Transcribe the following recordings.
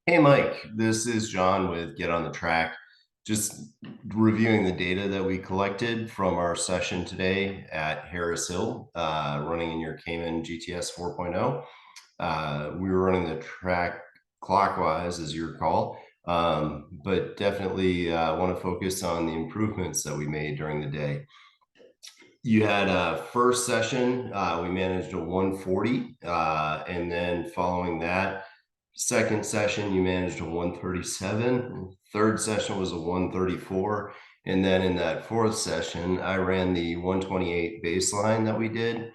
Hey Mike, this is John with Get on the Track. Just reviewing the data that we collected from our session today at Harris Hill, running in your Cayman GTS 4.0. We were running the track clockwise, as you recall, but definitely want to focus on the improvements that we made during the day. You had a first session, we managed a 140, and then following that, second session, you managed a 137. Third session was a 134. And then in that fourth session, I ran the 128 baseline that we did,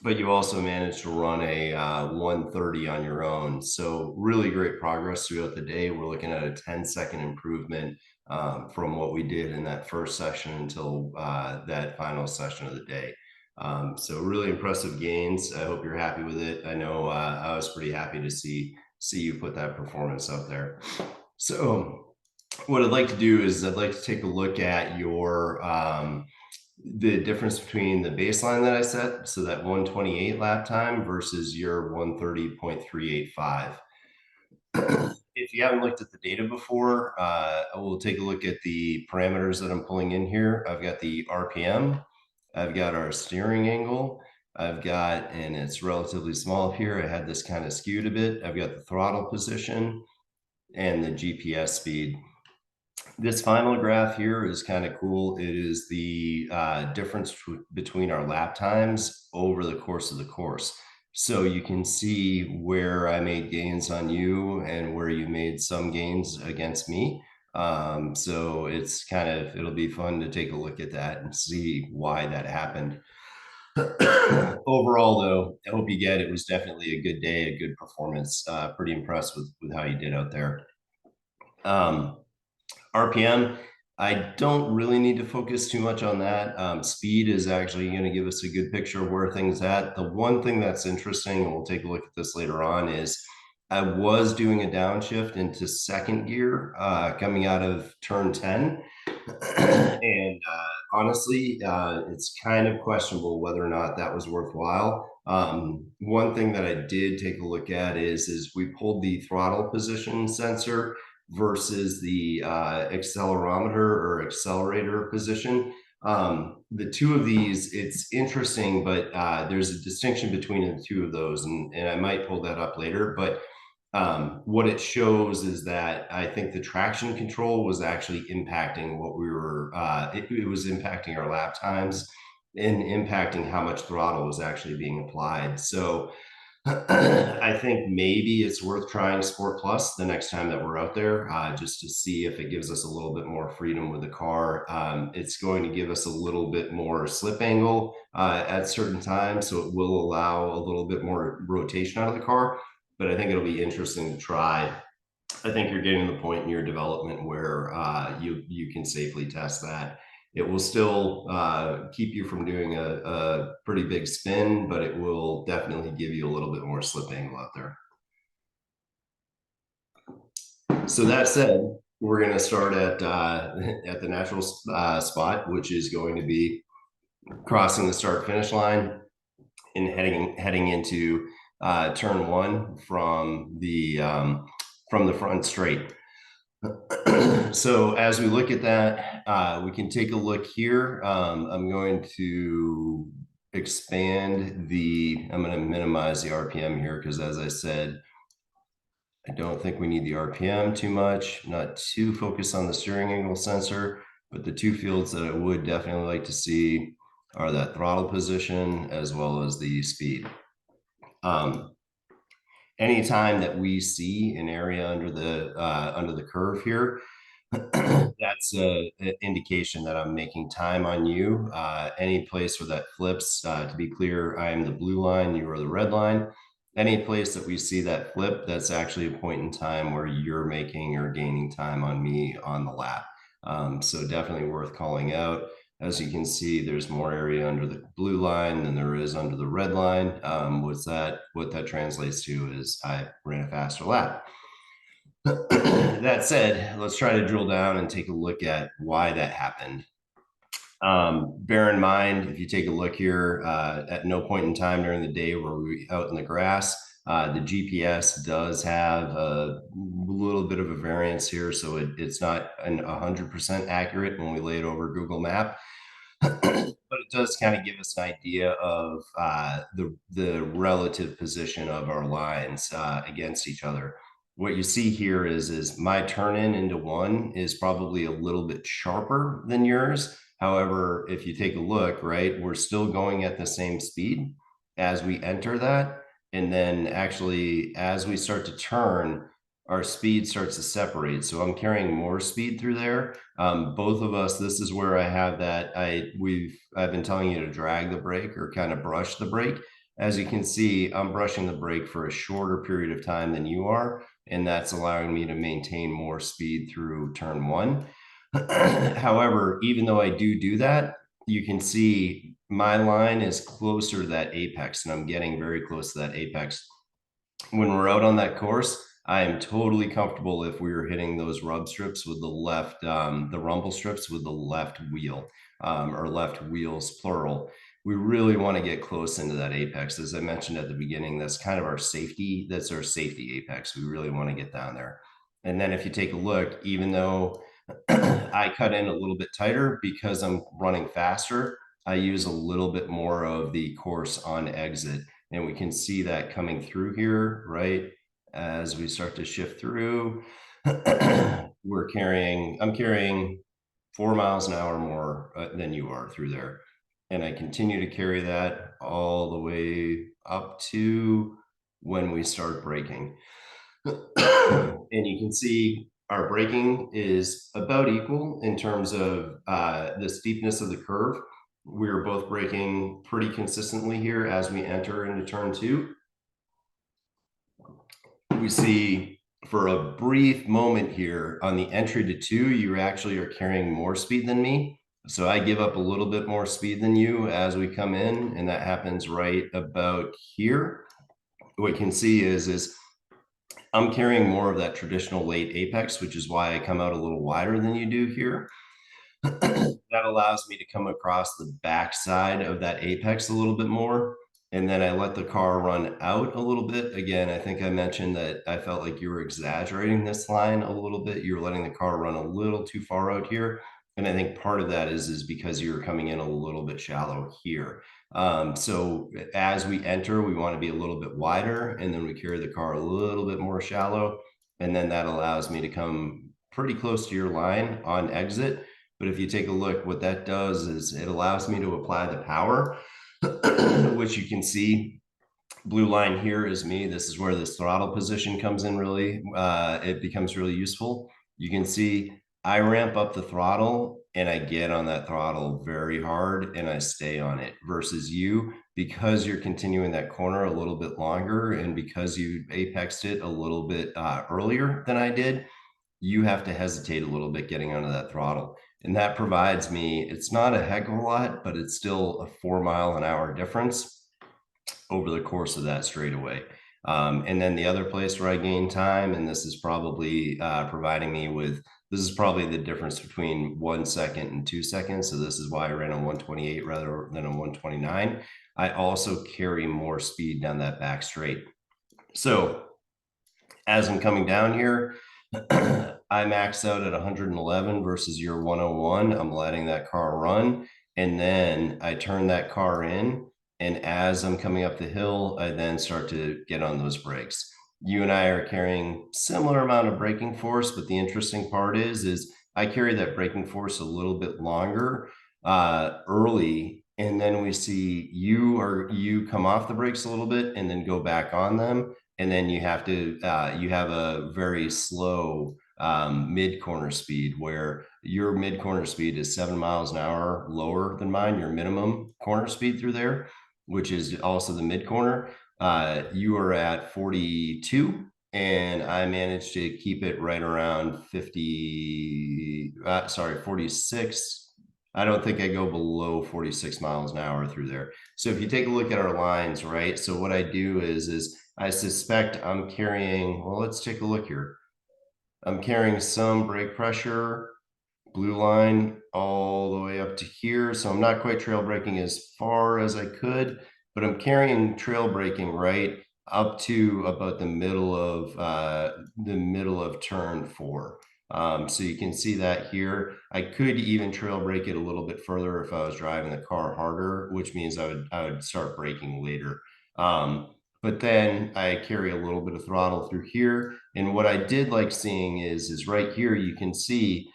but you also managed to run a 130 on your own. So really great progress throughout the day. We're looking at a 10-second improvement from what we did in that first session until that final session of the day. So really impressive gains. I hope you're happy with it. I know I was pretty happy to see you put that performance out there. So what I'd like to do is I'd like to take a look at your the difference between the baseline that I set, so that 128 lap time versus your 130.385. If you haven't looked at the data before, we'll take a look at the parameters that I'm pulling in here. I've got the RPM, I've got our steering angle, I've got, and it's relatively small here, I had this kind of skewed a bit, I've got the throttle position and the GPS speed. This final graph here is kind of cool. It is the difference between our lap times over the course of the course. So you can see where I made gains on you and where you made some gains against me. So it's kind of, it'll be fun to take a look at that and see why that happened. Overall, though, I hope you get it was definitely a good day, a good performance. Pretty impressed with how you did out there. RPM, I don't really need to focus too much on that. Speed is actually going to give us a good picture of where things at. The one thing that's interesting, and we'll take a look at this later on, is I was doing a downshift into second gear coming out of turn 10. And honestly, it's kind of questionable whether or not that was worthwhile. One thing that I did take a look at is we pulled the throttle position sensor versus the accelerometer or accelerator position. The two of these, it's interesting, but there's a distinction between the two of those, and I might pull that up later. But what it shows is that I think the traction control was actually impacting what we were, it was impacting our lap times and impacting how much throttle was actually being applied. So I think maybe it's worth trying Sport Plus the next time that we're out there, just to see if it gives us a little bit more freedom with the car. It's going to give us a little bit more slip angle at certain times, so it will allow a little bit more rotation out of the car. But I think it'll be interesting to try. I think you're getting to the point in your development where you can safely test that. It will still keep you from doing a pretty big spin, but it will definitely give you a little bit more slip angle out there. So that said, we're going to start at the natural spot, which is going to be crossing the start finish line and heading into turn one from the front straight. So as we look at that, we can take a look here. I'm going to expand I'm going to minimize the RPM here because, as I said, I don't think we need the RPM too much, not too focused on the steering angle sensor, but the two fields that I would definitely like to see are that throttle position as well as the speed. Anytime that we see an area under the curve here, that's an indication that I'm making time on you. Any place where that flips, to be clear, I am the blue line, you are the red line. Any place that we see that flip, that's actually a point in time where you're making or gaining time on me on the lap. So definitely worth calling out. As you can see, there's more area under the blue line than there is under the red line. What that translates to is I ran a faster lap. That said, let's try to drill down and take a look at why that happened. Bear in mind, if you take a look here, at no point in time during the day were we out in the grass. The GPS does have a little bit of a variance here, so it's not 100% accurate when we lay it over Google Map. But it does kind of give us an idea of the relative position of our lines against each other. What you see here is my turn in into one is probably a little bit sharper than yours. However, if you take a look, right, we're still going at the same speed as we enter that. And then actually, as we start to turn, our speed starts to separate. So I'm carrying more speed through there. Both of us, this is where I have that. I've been telling you to drag the brake or kind of brush the brake. As you can see, I'm brushing the brake for a shorter period of time than you are, and that's allowing me to maintain more speed through turn one. However, even though I do that, you can see my line is closer to that apex, and I'm getting very close to that apex. When we're out on that course, I am totally comfortable if we were hitting those rub strips with the left, the rumble strips with the left wheel, or left wheels, plural. We really want to get close into that apex. As I mentioned at the beginning, that's kind of our safety. That's our safety apex. We really want to get down there. And then if you take a look, even though I cut in a little bit tighter because I'm running faster, I use a little bit more of the course on exit. And we can see that coming through here, right? As we start to shift through, I'm carrying 4 miles an hour more than you are through there. And I continue to carry that all the way up to when we start braking. And you can see our braking is about equal in terms of the steepness of the curve. We're both braking pretty consistently here as we enter into turn two. We see for a brief moment here on the entry to two, you actually are carrying more speed than me. So I give up a little bit more speed than you as we come in, and that happens right about here. What you can see is I'm carrying more of that traditional late apex, which is why I come out a little wider than you do here. That allows me to come across the backside of that apex a little bit more. And then I let the car run out a little bit. Again, I think I mentioned that I felt like you were exaggerating this line a little bit. You were letting the car run a little too far out here. And I think part of that is because you're coming in a little bit shallow here. So as we enter, we want to be a little bit wider, and then we carry the car a little bit more shallow. And then that allows me to come pretty close to your line on exit. But if you take a look, what that does is it allows me to apply the power, which you can see. Blue line here is me. This is where this throttle position comes in really. It becomes really useful. You can see I ramp up the throttle and I get on that throttle very hard and I stay on it versus you, because you're continuing that corner a little bit longer and because you apexed it a little bit earlier than I did, you have to hesitate a little bit getting onto that throttle. And that provides me, it's not a heck of a lot, but it's still a 4 mile an hour difference over the course of that straightaway. And then the other place where I gain time, and this is probably providing me with, this is probably the difference between 1 second and 2 seconds. So this is why I ran on 128 rather than on 129. I also carry more speed down that back straight. So as I'm coming down here, I max out at 111 versus your 101. I'm letting that car run. And then I turn that car in. And as I'm coming up the hill, I then start to get on those brakes. You and I are carrying similar amount of braking force, but the interesting part is I carry that braking force a little bit longer early. And then we see you come off the brakes a little bit and then go back on them. And then you have a very slow mid corner speed, where your mid corner speed is 7 miles an hour lower than mine, your minimum corner speed through there, which is also the mid corner. You are at 42 and I managed to keep it right around 46. I don't think I go below 46 miles an hour through there. So if you take a look at our lines, right? So what I do is I suspect I'm carrying, well, let's take a look here. I'm carrying some brake pressure, blue line all the way up to here. So I'm not quite trail braking as far as I could, but I'm carrying trail braking, right? up to about the middle of turn 4. So you can see that here. I could even trail brake it a little bit further if I was driving the car harder, which means I would start braking later. But then I carry a little bit of throttle through here. And what I did like seeing is right here, you can see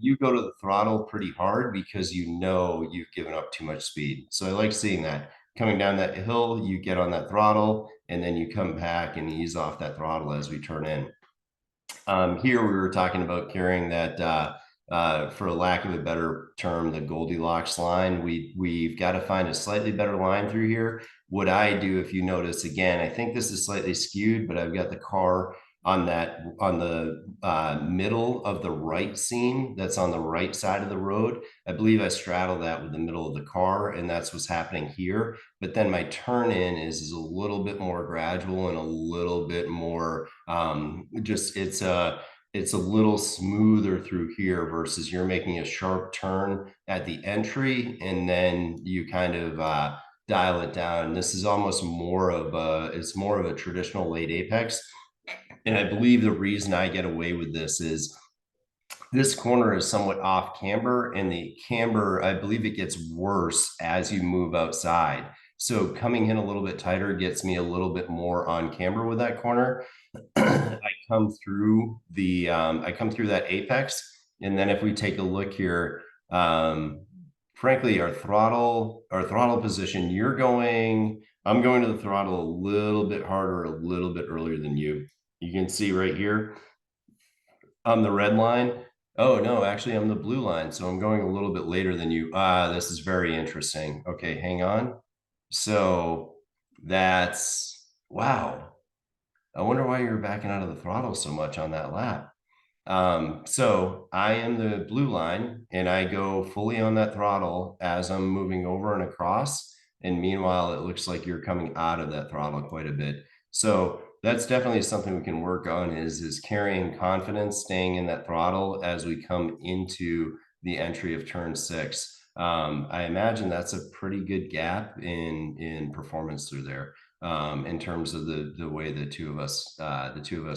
you go to the throttle pretty hard because you know you've given up too much speed. So I like seeing that. Coming down that hill, you get on that throttle, and then you come back and ease off that throttle as we turn in. Here we were talking about carrying that, for lack of a better term, the Goldilocks line. We've got to find a slightly better line through here. What I do, if you notice, again, I think this is slightly skewed, but I've got the car on the middle of the right seam that's on the right side of the road. I believe I straddle that with the middle of the car, and that's what's happening here. But then my turn in is a little bit more gradual and a little bit more just it's a little smoother through here versus you're making a sharp turn at the entry and then you kind of dial it down. This is almost more of a traditional late apex. And I believe the reason I get away with this is this corner is somewhat off camber, and the camber, I believe it gets worse as you move outside. So coming in a little bit tighter gets me a little bit more on camber with that corner. I I come through that apex, and then if we take a look here, frankly, our throttle position, I'm going to the throttle a little bit harder, a little bit earlier than you. You can see right here, I'm the red line. Oh no, actually I'm the blue line. So I'm going a little bit later than you. This is very interesting. Okay, hang on. So that's, wow. I wonder why you're backing out of the throttle so much on that lap. So I am the blue line and I go fully on that throttle as I'm moving over and across. And meanwhile, it looks like you're coming out of that throttle quite a bit. So that's definitely something we can work on is carrying confidence, staying in that throttle as we come into the entry of turn 6. I imagine that's a pretty good gap in performance through there, in terms of the way the two of us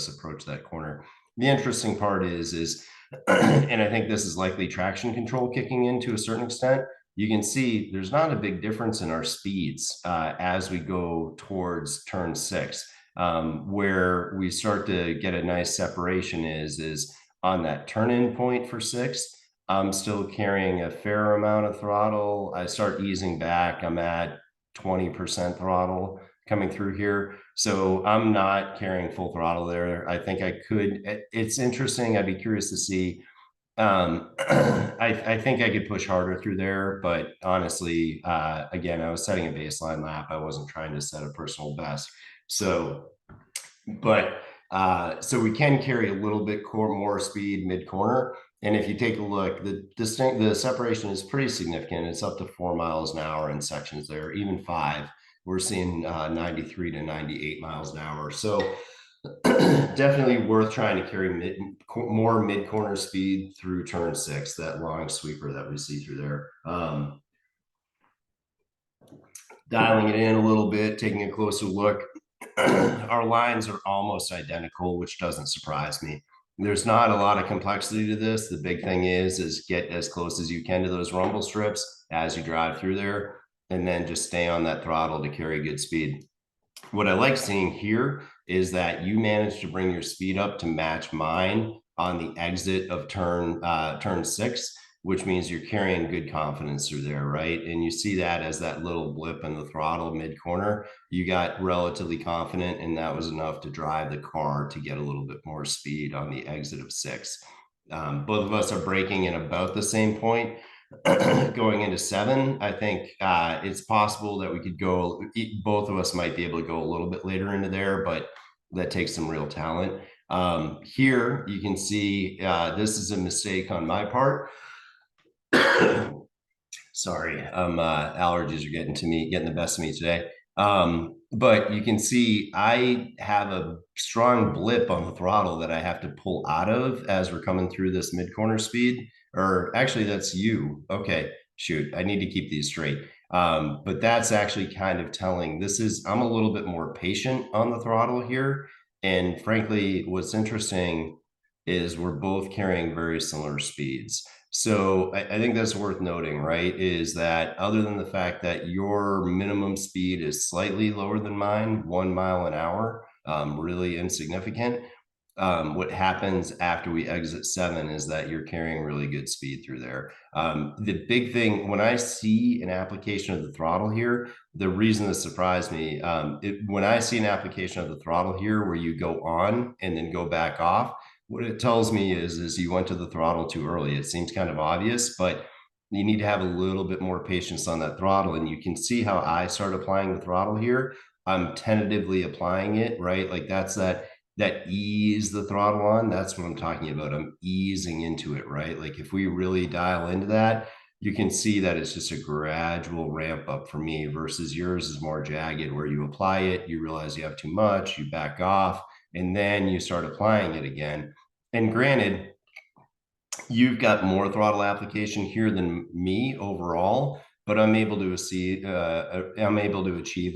approach that corner. The interesting part is and I think this is likely traction control kicking in to a certain extent. You can see there's not a big difference in our speeds as we go towards turn 6. Where we start to get a nice separation is on that turn in point for 6. I'm still carrying a fair amount of throttle. I start easing back. I'm at 20% throttle coming through here. So I'm not carrying full throttle there. I think I could. It's interesting. I'd be curious to see. I think I could push harder through there, but honestly, again, I was setting a baseline lap. I wasn't trying to set a personal best. So, but so we can carry a little bit more speed mid corner. And if you take a look, the separation is pretty significant. It's up to 4 miles an hour in sections there, even 5. We're seeing 93 to 98 miles an hour. So definitely worth trying to carry more mid corner speed through turn 6, that long sweeper that we see through there. Dialing it in a little bit, taking a closer look. Our lines are almost identical, which doesn't surprise me. There's not a lot of complexity to this. The big thing is get as close as you can to those rumble strips as you drive through there, and then just stay on that throttle to carry good speed. What I like seeing here is that you managed to bring your speed up to match mine on the exit of turn 6, which means you're carrying good confidence through there, right? And you see that as that little blip in the throttle mid corner. You got relatively confident, and that was enough to drive the car to get a little bit more speed on the exit of 6. Both of us are braking at about the same point. Going into 7, I think it's possible that we could go, both of us might be able to go a little bit later into there, but that takes some real talent. Here you can see this is a mistake on my part. Sorry, allergies are getting the best of me today. But you can see I have a strong blip on the throttle that I have to pull out of as we're coming through this mid corner speed. Or actually, that's you. Okay, shoot, I need to keep these straight. But that's actually kind of telling. I'm a little bit more patient on the throttle here. And frankly, what's interesting is we're both carrying very similar speeds. So I think that's worth noting, right? Is that other than the fact that your minimum speed is slightly lower than mine, 1 mile an hour, really insignificant. What happens after we exit 7 is that you're carrying really good speed through there. The big thing, when I see an application of the throttle here, the reason this surprised me, when I see an application of the throttle here where you go on and then go back off, what it tells me is you went to the throttle too early. It seems kind of obvious, but you need to have a little bit more patience on that throttle. And you can see how I start applying the throttle here. I'm tentatively applying it, right? Like that ease the throttle on, that's what I'm talking about. I'm easing into it, right? Like if we really dial into that, you can see that it's just a gradual ramp up for me versus yours is more jagged where you apply it, you realize you have too much, you back off, and then you start applying it again. And granted, you've got more throttle application here than me overall, but I'm able to achieve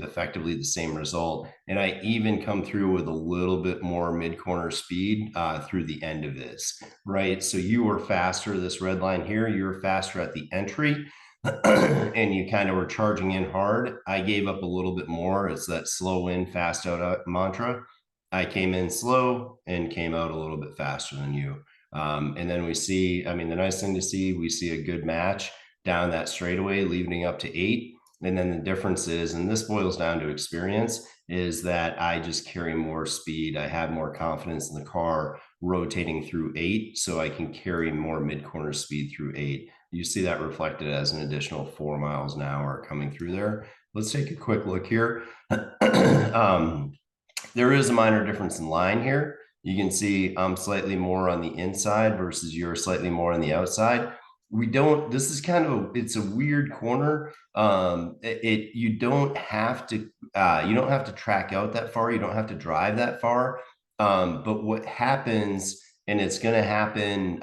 effectively the same result. And I even come through with a little bit more mid-corner speed through the end of this, right? So you were faster, this red line here, you were faster at the entry and you kind of were charging in hard. I gave up a little bit more. It's that slow in, fast out mantra. I came in slow and came out a little bit faster than you. And then we see, I mean, the nice thing to see, we see a good match down that straightaway, leading up to 8. And then the difference is, and this boils down to experience, is that I just carry more speed. I have more confidence in the car rotating through 8, so I can carry more mid-corner speed through 8. You see that reflected as an additional 4 miles an hour coming through there. Let's take a quick look here. There is a minor difference in line here. You can see I'm slightly more on the inside versus you're slightly more on the outside. This is kind of, it's a weird corner. You don't have to track out that far. You don't have to drive that far. But what happens, and it's going to happen,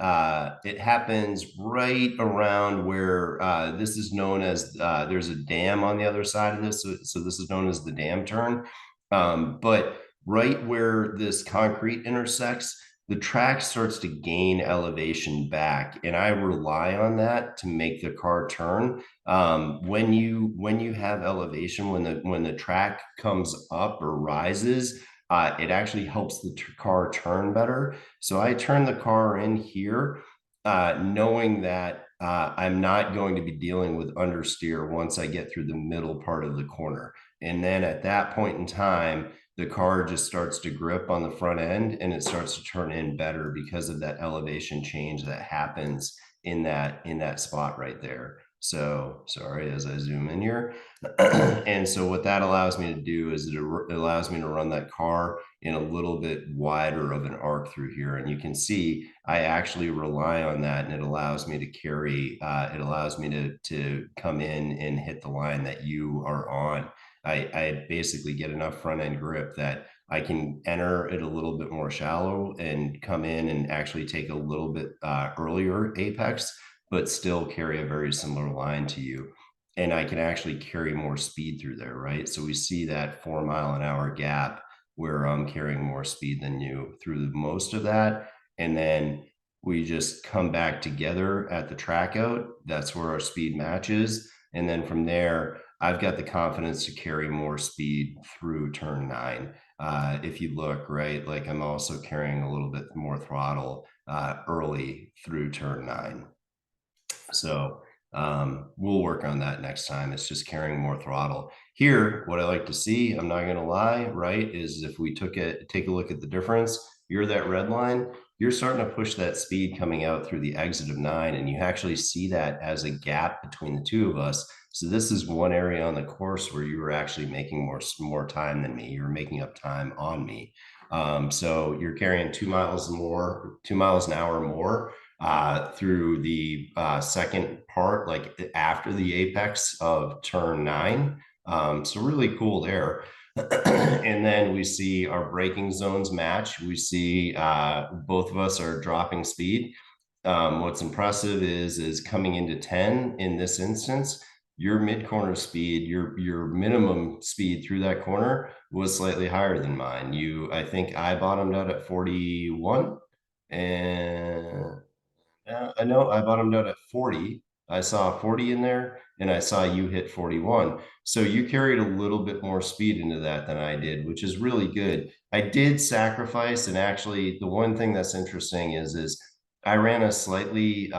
it happens right around where this is known as, there's a dam on the other side of this. So this is known as the dam turn. But right where this concrete intersects, the track starts to gain elevation back, and I rely on that to make the car turn. When you have elevation, when the track comes up or rises, it actually helps the car turn better. So I turn the car in here, knowing that I'm not going to be dealing with understeer once I get through the middle part of the corner. And then at that point in time, the car just starts to grip on the front end and it starts to turn in better because of that elevation change that happens in that spot right there. So sorry, as I zoom in here. And so what that allows me to do is it allows me to run that car in a little bit wider of an arc through here. And you can see I actually rely on that, and it allows me to carry, it allows me to come in and hit the line that you are on. I basically get enough front end grip that I can enter it a little bit more shallow and come in and actually take a little bit earlier apex, but still carry a very similar line to you. And I can actually carry more speed through there, right? So we see that 4 mile an hour gap where I'm carrying more speed than you through most of that. And then we just come back together at the track out. That's where our speed matches. And then from there, I've got the confidence to carry more speed through turn 9. If you look, right, like I'm also carrying a little bit more throttle early through turn 9. So we'll work on that next time. It's just carrying more throttle. Here, what I like to see, I'm not going to lie, right, is if we take a look at the difference, you're that red line, you're starting to push that speed coming out through the exit of 9, and you actually see that as a gap between the two of us. So this is one area on the course where you were actually making more time than me. You were making up time on me. So you're carrying 2 miles an hour more through the second part, like after the apex of turn 9. So really cool there. And then we see our braking zones match. We see both of us are dropping speed. What's impressive is coming into 10 in this instance, your mid-corner speed, your minimum speed through that corner was slightly higher than mine. I think I bottomed out at 41, and I know I bottomed out at 40. I saw 40 in there, and I saw you hit 41. So you carried a little bit more speed into that than I did, which is really good. I did sacrifice, and actually, the one thing that's interesting is I ran a slightly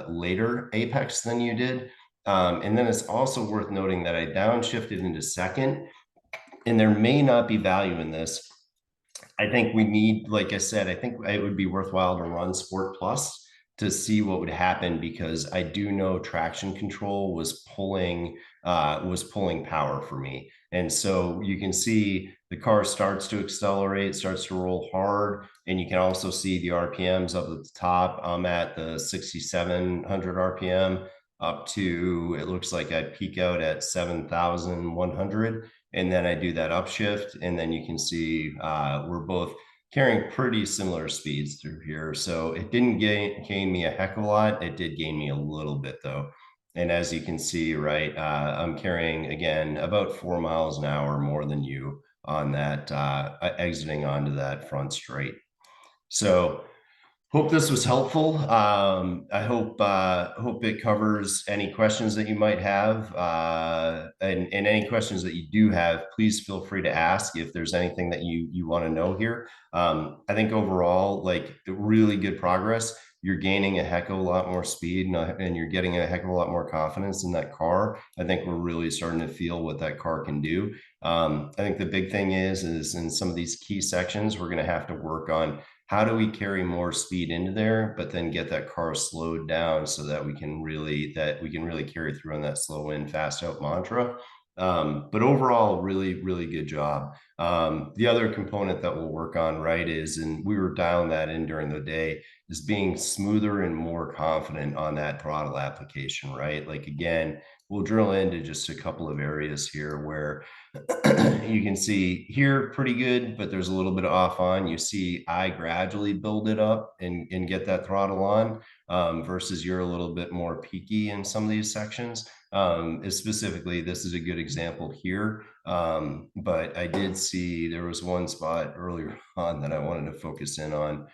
later apex than you did. And then it's also worth noting that I downshifted into second, and there may not be value in this. I think we need, like I said, I think it would be worthwhile to run Sport Plus to see what would happen, because I do know traction control was pulling power for me. And so you can see the car starts to accelerate, starts to roll hard, and you can also see the RPMs up at the top. I'm at the 6,700 RPM up to, it looks like I peak out at 7,100, and then I do that upshift, and then you can see we're both carrying pretty similar speeds through here. So it didn't gain me a heck of a lot. It did gain me a little bit though. And as you can see, right, I'm carrying, again, about 4 miles an hour more than you on that, exiting onto that front straight. So hope this was helpful. I hope it covers any questions that you might have, and any questions that you do have, please feel free to ask if there's anything that you want to know here. I think overall, like, really good progress. You're gaining a heck of a lot more speed, and you're getting a heck of a lot more confidence in that car. I think we're really starting to feel what that car can do. I think the big thing is in some of these key sections, we're going to have to work on how do we carry more speed into there, but then get that car slowed down so that we can really carry through on that slow in, fast out mantra. But overall, really, really good job. The other component that we'll work on, right, is, and we were dialing that in during the day, is being smoother and more confident on that throttle application, right? Like, again, we'll drill into just a couple of areas here where you can see here pretty good, but there's a little bit of off on. You see I gradually build it up and get that throttle on, versus you're a little bit more peaky in some of these sections. Specifically, this is a good example here. But I did see there was one spot earlier on that I wanted to focus in on.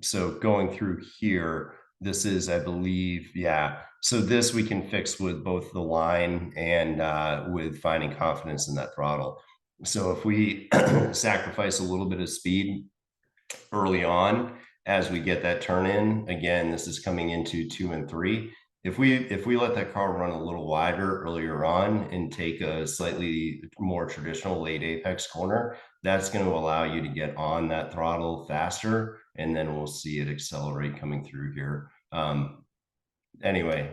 So going through here, this is, I believe, yeah. So this we can fix with both the line and with finding confidence in that throttle. So if we sacrifice a little bit of speed early on as we get that turn in, again, this is coming into 2 and 3. If we let that car run a little wider earlier on and take a slightly more traditional late apex corner, that's going to allow you to get on that throttle faster, and then we'll see it accelerate coming through here. Anyway,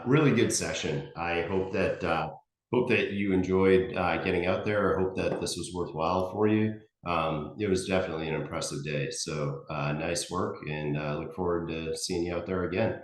really good session. I hope that you enjoyed getting out there. I hope that this was worthwhile for you. It was definitely an impressive day. So nice work, and look forward to seeing you out there again.